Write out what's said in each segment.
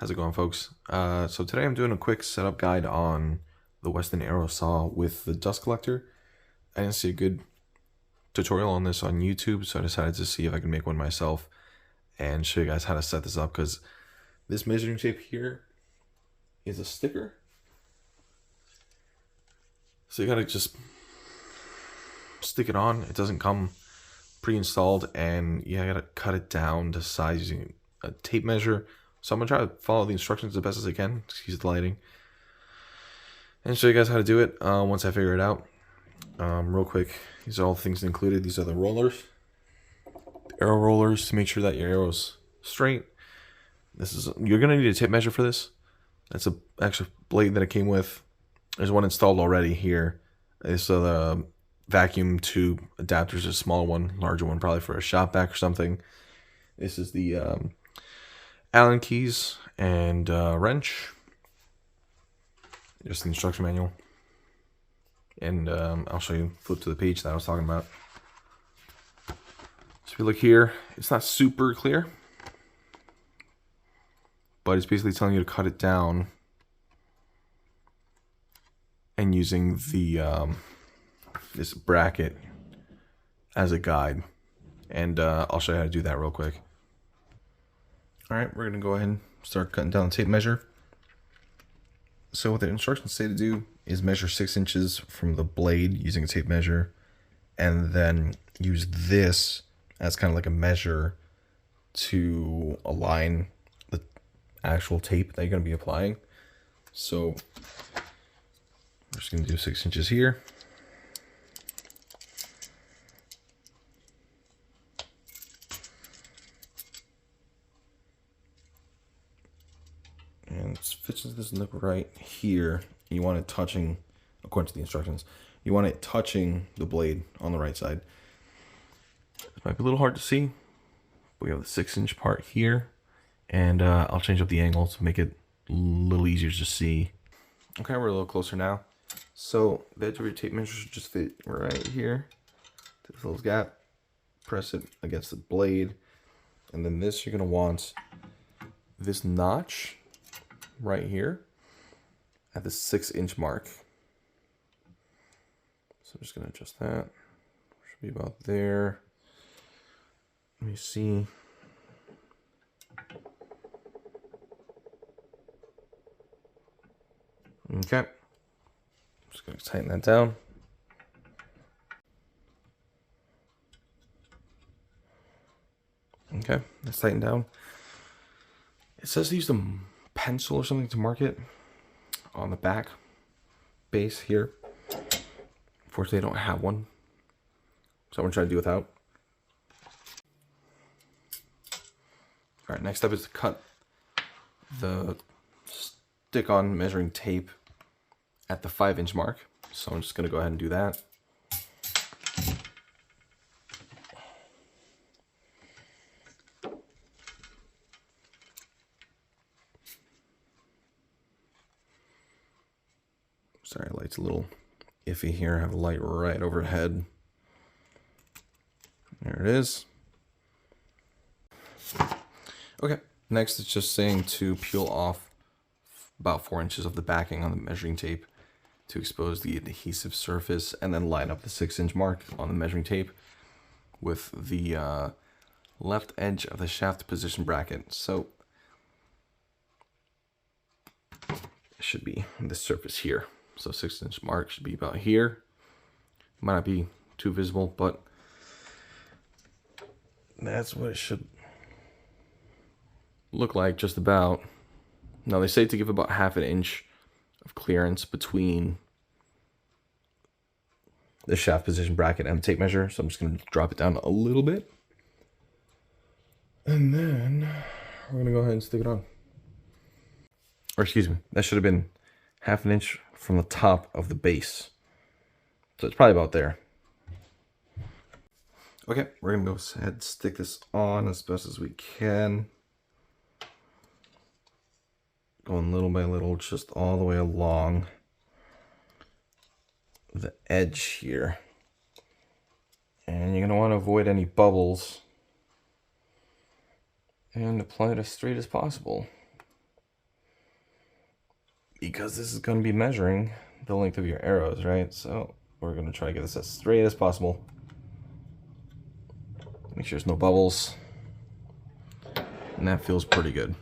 How's it going, folks? So today I'm doing a quick setup guide on the Weston Arrow Saw with the dust collector. I didn't see a good tutorial on this on YouTube, so I decided to see if I can make one myself and show you guys how to set this up, because this measuring tape here is a sticker. So you gotta just stick it on. It doesn't come pre-installed, and yeah, I gotta cut it down to size using a tape measure. So I'm gonna try to follow the instructions the best as I can, excuse the lighting, and show you guys how to do it once I figure it out. Real quick, these are all the things included. These are the rollers, arrow rollers, to make sure that your arrow's straight. You're gonna need a tape measure for this. That's a actual blade that it came with. There's one installed already here. This is the vacuum tube adapter, is a smaller one, larger one probably for a shop vac or something. This is the Allen keys and wrench. Just the instruction manual. And I'll show you, flip to the page that I was talking about. So if you look here, it's not super clear, but it's basically telling you to cut it down and using the this bracket as a guide. And I'll show you how to do that real quick. Alright, we're going to go ahead and start cutting down the tape measure. So what the instructions say to do is measure 6 inches from the blade using a tape measure, and then use this as kind of like a measure to align the actual tape that you're going to be applying. So we're just going to do 6 inches here. And since this doesn't look right here, you want it touching, according to the instructions, you want it touching the blade on the right side. This might be a little hard to see, but we have the 6-inch part here, and I'll change up the angle to make it a little easier to see. Okay, we're a little closer now. So the edge of your tape measure should just fit right here to this little gap. Press it against the blade, and then this, you're going to want this notch right here at the 6-inch mark. So I'm just going to adjust that. Should be about there. Let me see. Okay. Just going to tighten that down. Okay, that's tightened down. It says to use a pencil or something to mark it on the back base here. Unfortunately, I don't have one, so I'm gonna try to do without. All right, next step is to cut the stick-on measuring tape at the 5-inch mark. So I'm just gonna go ahead and do that. Sorry, light's a little iffy here. I have a light right overhead. There it is. Okay, next it's just saying to peel off about 4 inches of the backing on the measuring tape to expose the adhesive surface, and then line up the 6-inch mark on the measuring tape with the left edge of the shaft position bracket. So it should be this surface here. So 6-inch mark should be about here. Might not be too visible, but that's what it should look like, just about. Now they say to give about 1/2 inch of clearance between the shaft position bracket and the tape measure. So I'm just going to drop it down a little bit. And then we're going to go ahead and stick it on. Or excuse me, that should have been 1/2 inch from the top of the base. So it's probably about there. Okay, we're gonna go ahead and stick this on as best as we can. Going little by little, just all the way along the edge here. And you're gonna want to avoid any bubbles and apply it as straight as possible. because this is going to be measuring the length of your arrows, right? So we're going to try to get this as straight as possible. Make sure there's no bubbles. And that feels pretty good.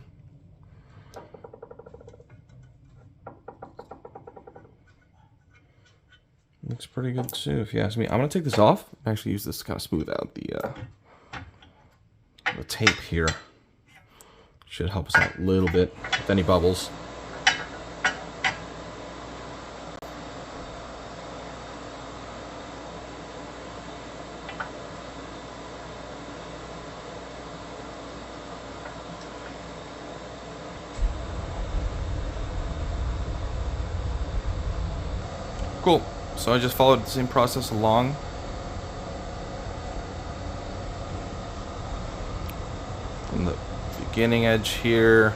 Looks pretty good too, if you ask me. I'm going to take this off. Actually use this to kind of smooth out the tape here. Should help us out a little bit with any bubbles. Cool. So I just followed the same process along. From the beginning edge here.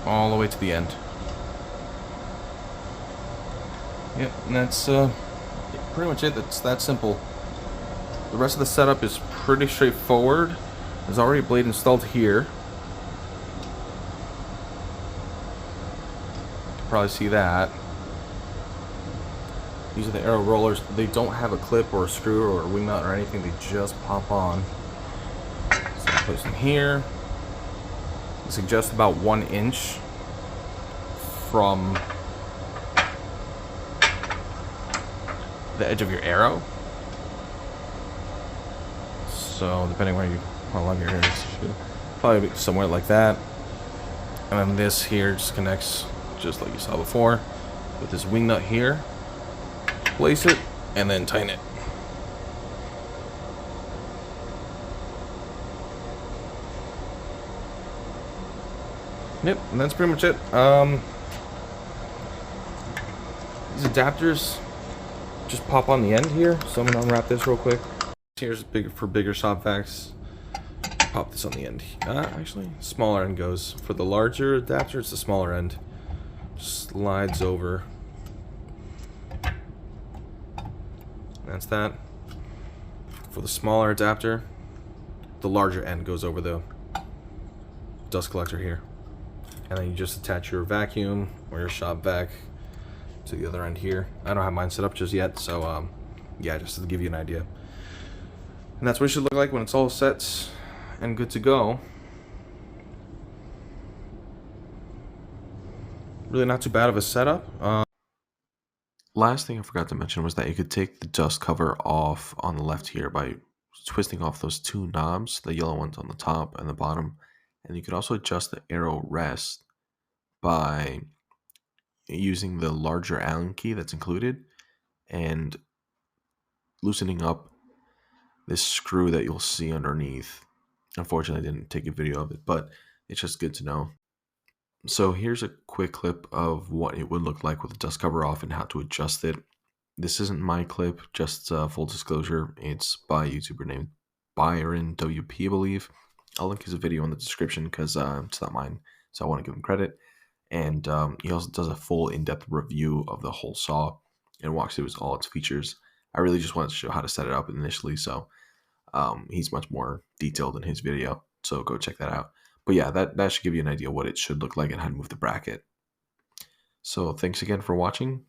All the way to the end. Yep, and that's pretty much it. That's that simple. The rest of the setup is pretty straightforward. There's already a blade installed here. Probably see that. These are the arrow rollers. They don't have a clip or a screw or a wing nut or anything. They just pop on. So I place them here. I suggest about 1 inch from the edge of your arrow. So depending where how long your hair is, should probably be somewhere like that. And then this here just connects just like you saw before with this wing nut here. Place it and then tighten it. Yep, and that's pretty much it. These adapters just pop on the end here, so I'm gonna unwrap this real quick. Here's for bigger shop vacs. Pop this on the end. Actually, smaller end goes. For the larger adapter, it's the smaller end. Slides over. That's that. For the smaller adapter, the larger end goes over the dust collector here. And then you just attach your vacuum or your shop vac to the other end here. I don't have mine set up just yet, so yeah, just to give you an idea. And that's what it should look like when it's all set and good to go. Really not too bad of a setup. Last thing I forgot to mention was that you could take the dust cover off on the left here by twisting off those 2 knobs, the yellow ones on the top and the bottom. And you could also adjust the arrow rest by using the larger Allen key that's included and loosening up this screw that you'll see underneath. Unfortunately, I didn't take a video of it, but it's just good to know. So here's a quick clip of what it would look like with the dust cover off and how to adjust it. This isn't my clip, just full disclosure. It's by a YouTuber named byronwp, I believe. I'll link his video in the description because it's not mine, so I want to give him credit. And he also does a full in-depth review of the whole saw and walks through all its features. I really just wanted to show how to set it up initially, so he's much more detailed in his video, so go check that out. But yeah, that should give you an idea what it should look like and how to move the bracket. So thanks again for watching,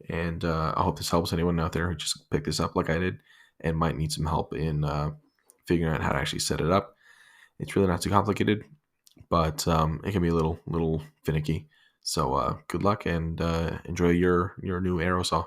and I hope this helps anyone out there who just picked this up like I did and might need some help in figuring out how to actually set it up. It's really not too complicated, but it can be a little finicky. So good luck and enjoy your new arrow saw.